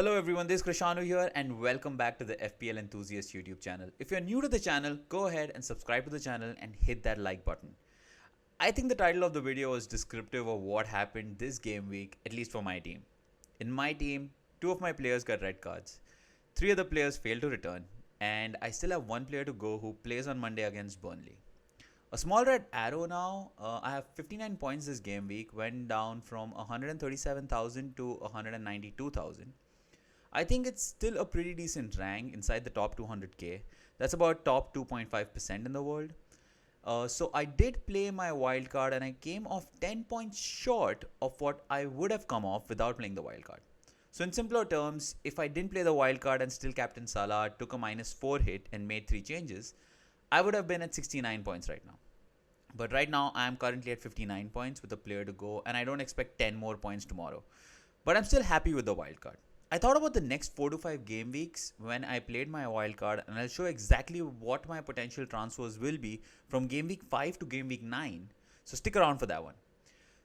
Hello everyone, this is Krishanu here and welcome back to the FPL Enthusiast YouTube channel. If you're new to the channel, go ahead and subscribe to the channel and hit that like button. I think the title of the video is descriptive of what happened this game week, at least for my team. In my team, 2 of my players got red cards, 3 other players failed to return, and I still have 1 player to go who plays on Monday against Burnley. A small red arrow now. I have 59 points this game week, went down from 137,000 to 192,000. I think it's still a pretty decent rank inside the top 200k. That's about top 2.5% in the world. So I did play my wildcard and I came off 10 points short of what I would have come off without playing the wildcard. So in simpler terms, if I didn't play the wildcard and still captain Salah, took a -4 hit and made 3 changes, I would have been at 69 points right now. But right now I am currently at 59 points with a player to go and I don't expect 10 more points tomorrow. But I'm still happy with the wildcard. I thought about the next 4 to 5 game weeks when I played my wildcard, and I'll show exactly what my potential transfers will be from game week 5 to game week 9. So stick around for that one.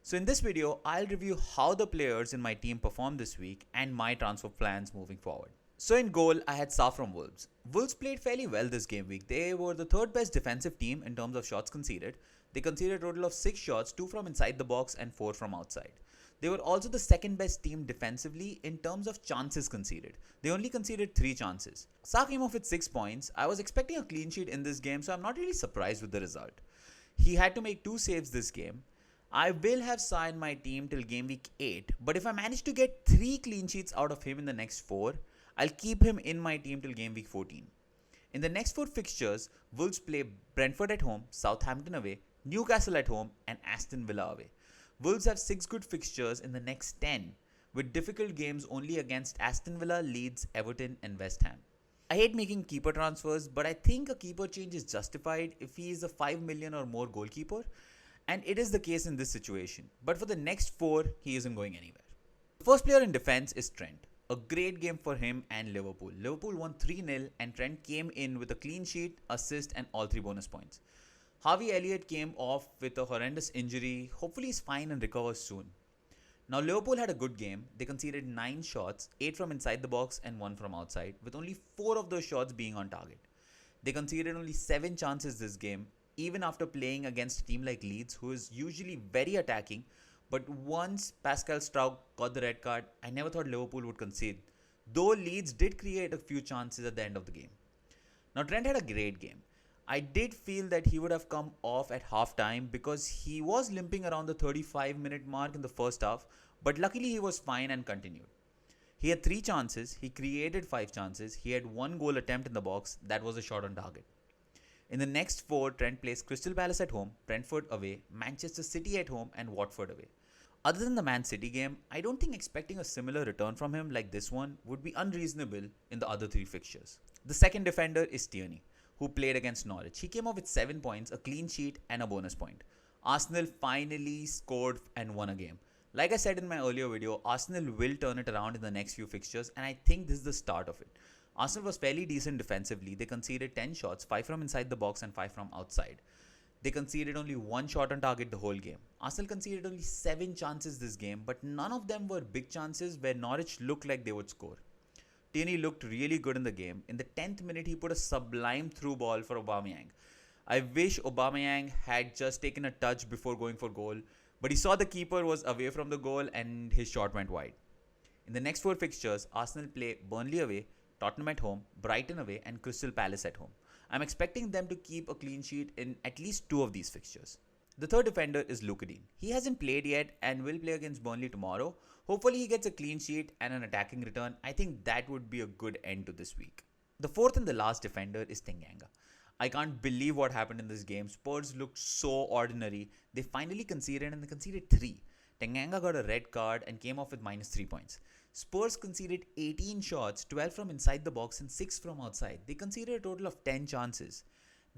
So in this video, I'll review how the players in my team performed this week and my transfer plans moving forward. So in goal, I had Salah from Wolves. Wolves played fairly well this game week. They were the 3rd best defensive team in terms of shots conceded. They conceded a total of 6 shots, 2 from inside the box and 4 from outside. They were also the 2nd best team defensively in terms of chances conceded. They only conceded 3 chances. Salah came off with 6 points. I was expecting a clean sheet in this game, so I'm not really surprised with the result. He had to make 2 saves this game. I will have Salah in my team till game week 8, but if I manage to get 3 clean sheets out of him in the next 4, I'll keep him in my team till game week 14. In the next 4 fixtures, Wolves play Brentford at home, Southampton away, Newcastle at home and Aston Villa away. Wolves have 6 good fixtures in the next 10, with difficult games only against Aston Villa, Leeds, Everton and West Ham. I hate making keeper transfers, but I think a keeper change is justified if he is a 5 million or more goalkeeper, and it is the case in this situation. But for the next 4, he isn't going anywhere. The first player in defense is Trent. A great game for him and Liverpool. Liverpool won 3-0 and Trent came in with a clean sheet, assist and all 3 bonus points. Harvey Elliott came off with a horrendous injury. Hopefully he's fine and recovers soon. Now Liverpool had a good game. They conceded 9 shots, 8 from inside the box and 1 from outside, with only 4 of those shots being on target. They conceded only 7 chances this game, even after playing against a team like Leeds, who is usually very attacking. But once Pascal Struijk got the red card, I never thought Liverpool would concede, though Leeds did create a few chances at the end of the game. Now Trent had a great game. I did feel that he would have come off at halftime because he was limping around the 35-minute mark in the first half, but luckily he was fine and continued. He had 3 chances, he created 5 chances, he had 1 goal attempt in the box, that was a shot on target. In the next 4, Trent plays Crystal Palace at home, Brentford away, Manchester City at home and Watford away. Other than the Man City game, I don't think expecting a similar return from him like this one would be unreasonable in the other 3 fixtures. The second defender is Tierney, who played against Norwich. He came off with 7 points, a clean sheet and a bonus point. Arsenal finally scored and won a game. Like I said in my earlier video, Arsenal will turn it around in the next few fixtures and I think this is the start of it. Arsenal was fairly decent defensively. They conceded 10 shots, 5 from inside the box and 5 from outside. They conceded only 1 shot on target the whole game. Arsenal conceded only 7 chances this game, but none of them were big chances where Norwich looked like they would score. Tierney looked really good in the game. In the 10th minute, he put a sublime through ball for Aubameyang. I wish Aubameyang had just taken a touch before going for goal, but he saw the keeper was away from the goal and his shot went wide. In the next 4 fixtures, Arsenal play Burnley away, Tottenham at home, Brighton away and Crystal Palace at home. I'm expecting them to keep a clean sheet in at least 2 of these fixtures. The third defender is Luke Dean. He hasn't played yet and will play against Burnley tomorrow. Hopefully he gets a clean sheet and an attacking return. I think that would be a good end to this week. The fourth and the last defender is Tanganga. I can't believe what happened in this game. Spurs looked so ordinary. They finally conceded and they conceded 3. Tanganga got a red card and came off with -3 points. Spurs conceded 18 shots, 12 from inside the box and 6 from outside. They conceded a total of 10 chances.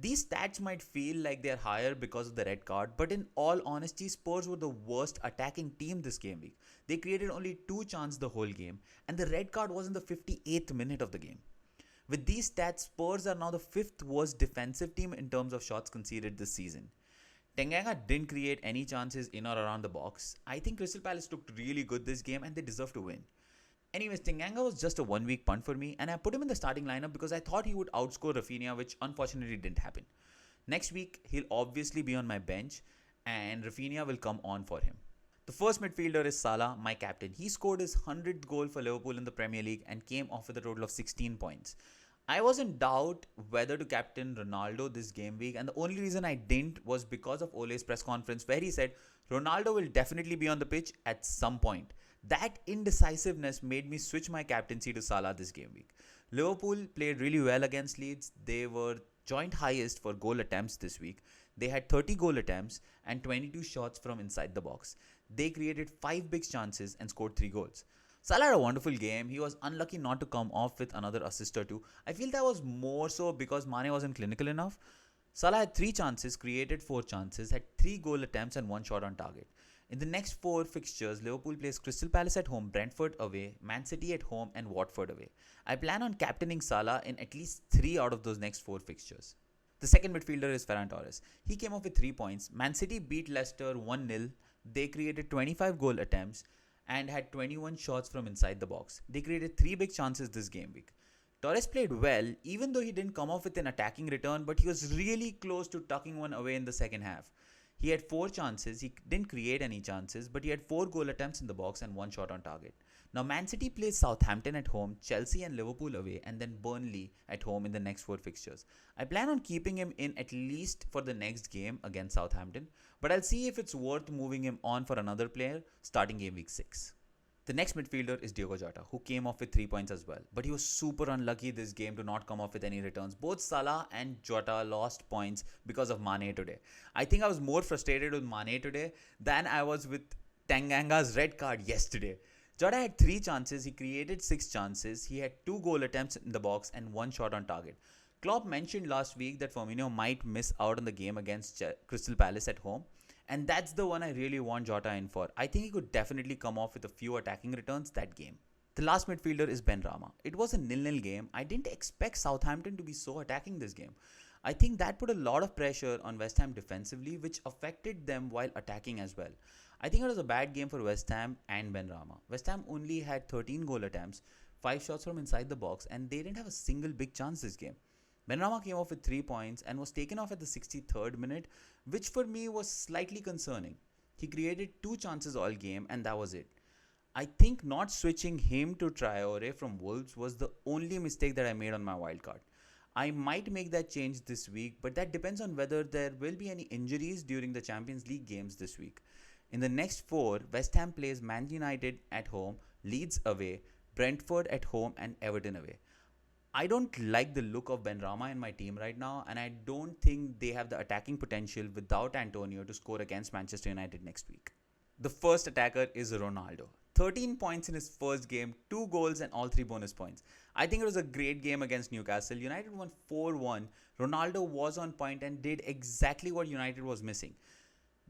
These stats might feel like they're higher because of the red card, but in all honesty, Spurs were the worst attacking team this game week. They created only 2 chances the whole game, and the red card was in the 58th minute of the game. With these stats, Spurs are now the 5th worst defensive team in terms of shots conceded this season. Tanganga didn't create any chances in or around the box. I think Crystal Palace looked really good this game and they deserve to win. Anyways, Tanganga was just a 1 week punt for me, and I put him in the starting lineup because I thought he would outscore Rafinha, which unfortunately didn't happen. Next week, he'll obviously be on my bench, and Rafinha will come on for him. The first midfielder is Salah, my captain. He scored his 100th goal for Liverpool in the Premier League and came off with a total of 16 points. I was in doubt whether to captain Ronaldo this game week, and the only reason I didn't was because of Ole's press conference where he said Ronaldo will definitely be on the pitch at some point. That indecisiveness made me switch my captaincy to Salah this game week. Liverpool played really well against Leeds. They were joint highest for goal attempts this week. They had 30 goal attempts and 22 shots from inside the box. They created 5 big chances and scored 3 goals. Salah had a wonderful game. He was unlucky not to come off with another assist or two. I feel that was more so because Mane wasn't clinical enough. Salah had 3 chances, created 4 chances, had 3 goal attempts and 1 shot on target. In the next 4 fixtures, Liverpool plays Crystal Palace at home, Brentford away, Man City at home and Watford away. I plan on captaining Salah in at least 3 out of those next 4 fixtures. The second midfielder is Ferran Torres. He came off with 3 points. Man City beat Leicester 1-0. They created 25 goal attempts and had 21 shots from inside the box. They created 3 big chances this game week. Torres played well, even though he didn't come off with an attacking return, but he was really close to tucking one away in the second half. He had 4 chances, he didn't create any chances, but he had 4 goal attempts in the box and 1 shot on target. Now Man City plays Southampton at home, Chelsea and Liverpool away, and then Burnley at home in the next 4 fixtures. I plan on keeping him in at least for the next game against Southampton, but I'll see if it's worth moving him on for another player starting game week 6. The next midfielder is Diogo Jata, who came off with 3 points as well. But he was super unlucky this game to not come off with any returns. Both Salah and Jota lost points because of Mane today. I think I was more frustrated with Mane today than I was with Tanganga's red card yesterday. Jota had 3 chances, he created 6 chances, he had 2 goal attempts in the box and 1 shot on target. Klopp mentioned last week that Firmino might miss out on the game against Crystal Palace at home. And that's the one I really want Jota in for. I think he could definitely come off with a few attacking returns that game. The last midfielder is Ben Rama. It was a 0-0 game. I didn't expect Southampton to be so attacking this game. I think that put a lot of pressure on West Ham defensively, which affected them while attacking as well. I think it was a bad game for West Ham and Ben Rama. West Ham only had 13 goal attempts, 5 shots from inside the box, and they didn't have a single big chance this game. Benrahma came off with 3 points and was taken off at the 63rd minute, which for me was slightly concerning. He created 2 chances all game and that was it. I think not switching him to Traore from Wolves was the only mistake that I made on my wildcard. I might make that change this week, but that depends on whether there will be any injuries during the Champions League games this week. In the next 4, West Ham plays Man United at home, Leeds away, Brentford at home and Everton away. I don't like the look of Benrahma in my team right now, and I don't think they have the attacking potential without Antonio to score against Manchester United next week. The first attacker is Ronaldo. 13 points in his first game, 2 goals and all 3 bonus points. I think it was a great game against Newcastle. United won 4-1. Ronaldo was on point and did exactly what United was missing.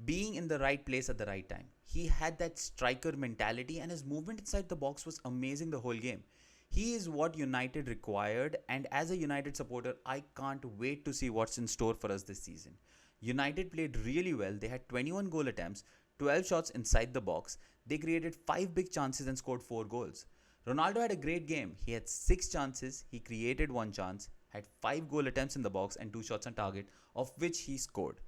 Being in the right place at the right time. He had that striker mentality and his movement inside the box was amazing the whole game. He is what United required, and as a United supporter, I can't wait to see what's in store for us this season. United played really well. They had 21 goal attempts, 12 shots inside the box. They created 5 big chances and scored 4 goals. Ronaldo had a great game. He had 6 chances, he created 1 chance, had 5 goal attempts in the box and 2 shots on target, of which he scored.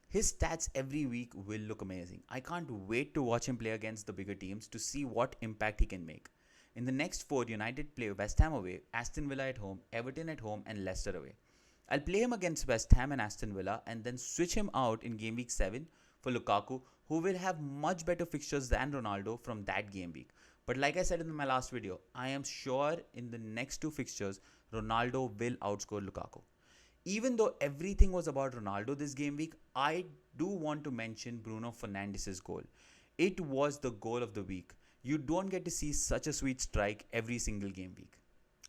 His stats every week will look amazing. I can't wait to watch him play against the bigger teams to see what impact he can make. In the next 4, United play West Ham away, Aston Villa at home, Everton at home and Leicester away. I'll play him against West Ham and Aston Villa and then switch him out in game week 7 for Lukaku, who will have much better fixtures than Ronaldo from that game week. But like I said in my last video, I am sure in the next 2 fixtures, Ronaldo will outscore Lukaku. Even though everything was about Ronaldo this game week, I do want to mention Bruno Fernandez's goal. It was the goal of the week. You don't get to see such a sweet strike every single game week.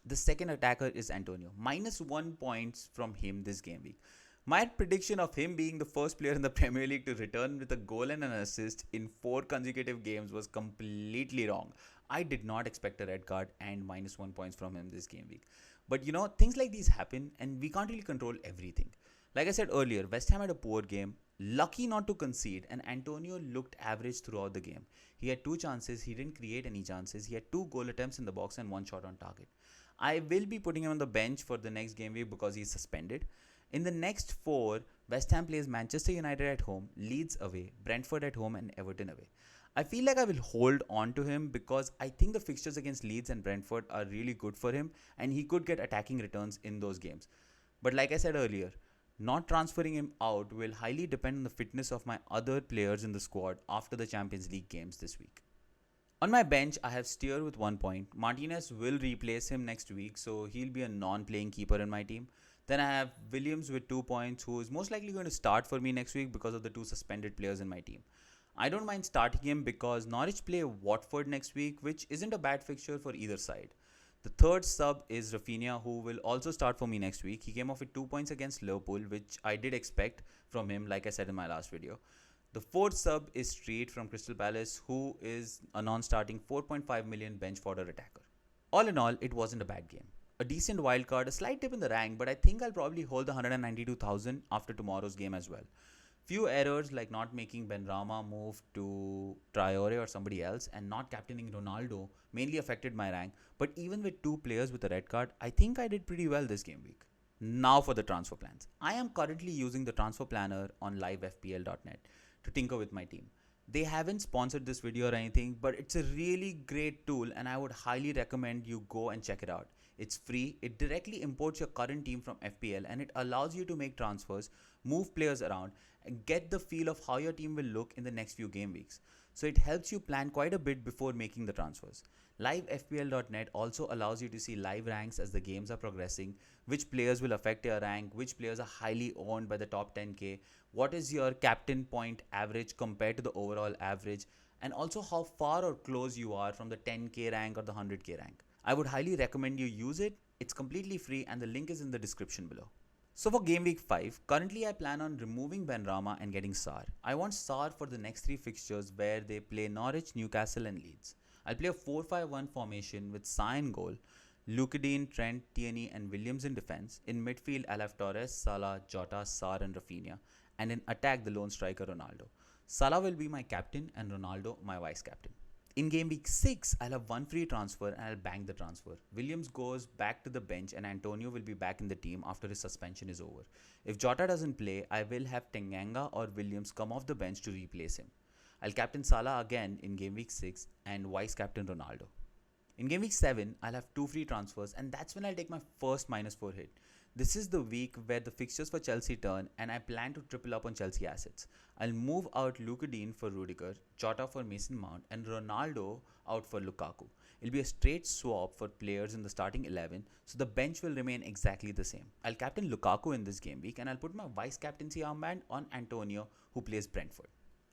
The second attacker is Antonio. -1 points from him this game week. My prediction of him being the first player in the Premier League to return with a goal and an assist in 4 consecutive games was completely wrong. I did not expect a red card and -1 points from him this game week. But things like these happen and we can't really control everything. Like I said earlier, West Ham had a poor game. lucky not to concede, and Antonio looked average throughout the game. He had 2 chances, he didn't create any chances, he had 2 goal attempts in the box and 1 shot on target. I will be putting him on the bench for the next game week because he's suspended. In the next 4, West Ham plays Manchester United at home, Leeds away, Brentford at home, and Everton away. I feel like I will hold on to him because I think the fixtures against Leeds and Brentford are really good for him and he could get attacking returns in those games. But like I said earlier, not transferring him out will highly depend on the fitness of my other players in the squad after the Champions League games this week. On my bench, I have Steer with 1 point. Martinez will replace him next week, so he'll be a non-playing keeper in my team. Then I have Williams with 2 points, who is most likely going to start for me next week because of the 2 suspended players in my team. I don't mind starting him because Norwich play Watford next week, which isn't a bad fixture for either side. The third sub is Rafinha, who will also start for me next week. He came off with 2 points against Liverpool, which I did expect from him, like I said in my last video. The fourth sub is Street from Crystal Palace, who is a non-starting 4.5 million bench fodder attacker. All in all, it wasn't a bad game. A decent wildcard, a slight dip in the rank, but I think I'll probably hold the 192,000 after tomorrow's game as well. Few errors like not making Benrahma move to Traore or somebody else and not captaining Ronaldo mainly affected my rank, but even with 2 players with a red card, I think I did pretty well this game week. Now for the transfer plans. I am currently using the transfer planner on livefpl.net to tinker with my team. They haven't sponsored this video or anything, but it's a really great tool and I would highly recommend you go and check it out. It's free, it directly imports your current team from FPL and it allows you to make transfers, move players around and get the feel of how your team will look in the next few game weeks. So it helps you plan quite a bit before making the transfers. LiveFPL.net also allows you to see live ranks as the games are progressing, which players will affect your rank, which players are highly owned by the top 10k, what is your captain point average compared to the overall average, and also how far or close you are from the 10k rank or the 100k rank. I would highly recommend you use it. It's completely free and the link is in the description below. So for game week 5, currently I plan on removing Benrahma and getting Sarr. I want Sarr for the next 3 fixtures where they play Norwich, Newcastle and Leeds. I'll play a 4-5-1 formation with Sarr in goal, Lucadine, Trent, Tierney and Williams in defense. In midfield I'll have Torres, Salah, Jata, Sarr and Rafinha. And in attack the lone striker Ronaldo. Salah will be my captain and Ronaldo my vice captain. In game week 6, I'll have 1 free transfer and I'll bank the transfer. Williams goes back to the bench and Antonio will be back in the team after his suspension is over. If Jota doesn't play, I will have Tanganga or Williams come off the bench to replace him. I'll captain Salah again in game week 6 and vice captain Ronaldo. In game week 7, I'll have 2 free transfers and that's when I'll take my first -4 hit. This is the week where the fixtures for Chelsea turn and I plan to triple up on Chelsea assets. I'll move out Lucadine for Rudiger, Jota for Mason Mount and Ronaldo out for Lukaku. It'll be a straight swap for players in the starting 11, so the bench will remain exactly the same. I'll captain Lukaku in this game week and I'll put my vice captaincy armband on Antonio who plays Brentford.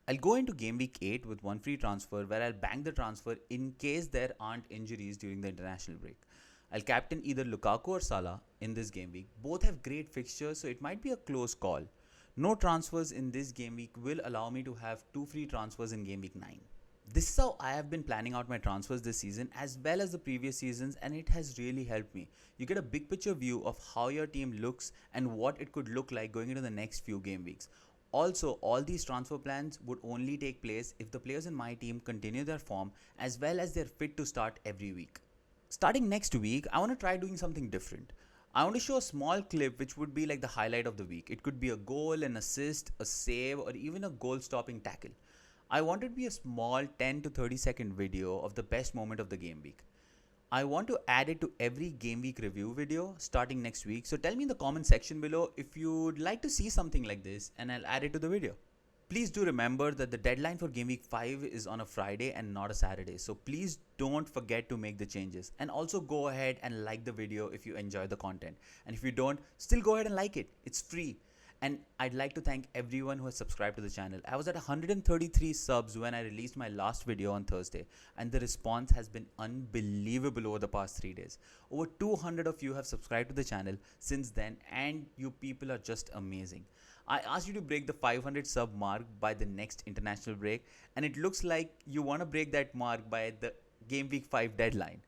I'll go into game week 8 with 1 free transfer where I'll bank the transfer in case there aren't injuries during the international break. I'll captain either Lukaku or Salah in this game week. Both have great fixtures, so it might be a close call. No transfers in this game week will allow me to have 2 free transfers in game week 9. This is how I have been planning out my transfers this season as well as the previous seasons and it has really helped me. You get a big picture view of how your team looks and what it could look like going into the next few game weeks. Also, all these transfer plans would only take place if the players in my team continue their form as well as they're fit to start every week. Starting next week, I want to try doing something different. I want to show a small clip which would be like the highlight of the week. It could be a goal, an assist, a save, or even a goal-stopping tackle. I want it to be a small 10 to 30 second video of the best moment of the game week. I want to add it to every game week review video starting next week. So tell me in the comment section below if you'd like to see something like this and I'll add it to the video. Please do remember that the deadline for Game Week 5 is on a Friday and not a Saturday. So please don't forget to make the changes. And also go ahead and like the video if you enjoy the content. And if you don't, still go ahead and like it. It's free. And I'd like to thank everyone who has subscribed to the channel. I was at 133 subs when I released my last video on Thursday. And the response has been unbelievable over the past 3 days. Over 200 of you have subscribed to the channel since then. And you people are just amazing. I asked you to break the 500 sub mark by the next international break and it looks like you want to break that mark by the game week 5 deadline.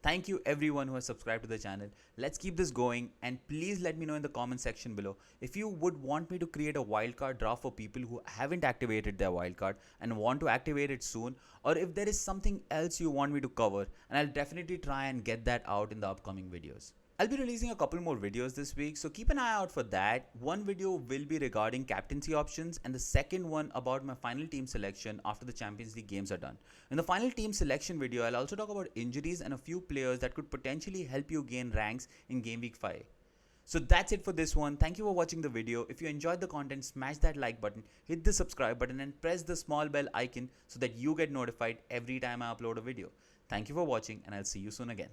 Thank you everyone who has subscribed to the channel. Let's keep this going, and please let me know in the comment section below if you would want me to create a wildcard draft for people who haven't activated their wildcard and want to activate it soon, or if there is something else you want me to cover, and I'll definitely try and get that out in the upcoming videos. I'll be releasing a couple more videos this week, so keep an eye out for that. One video will be regarding captaincy options, and the second one about my final team selection after the Champions League games are done. In the final team selection video, I'll also talk about injuries and a few players that could potentially help you gain ranks in Game Week 5. So that's it for this one. Thank you for watching the video. If you enjoyed the content, smash that like button, hit the subscribe button, and press the small bell icon so that you get notified every time I upload a video. Thank you for watching, and I'll see you soon again.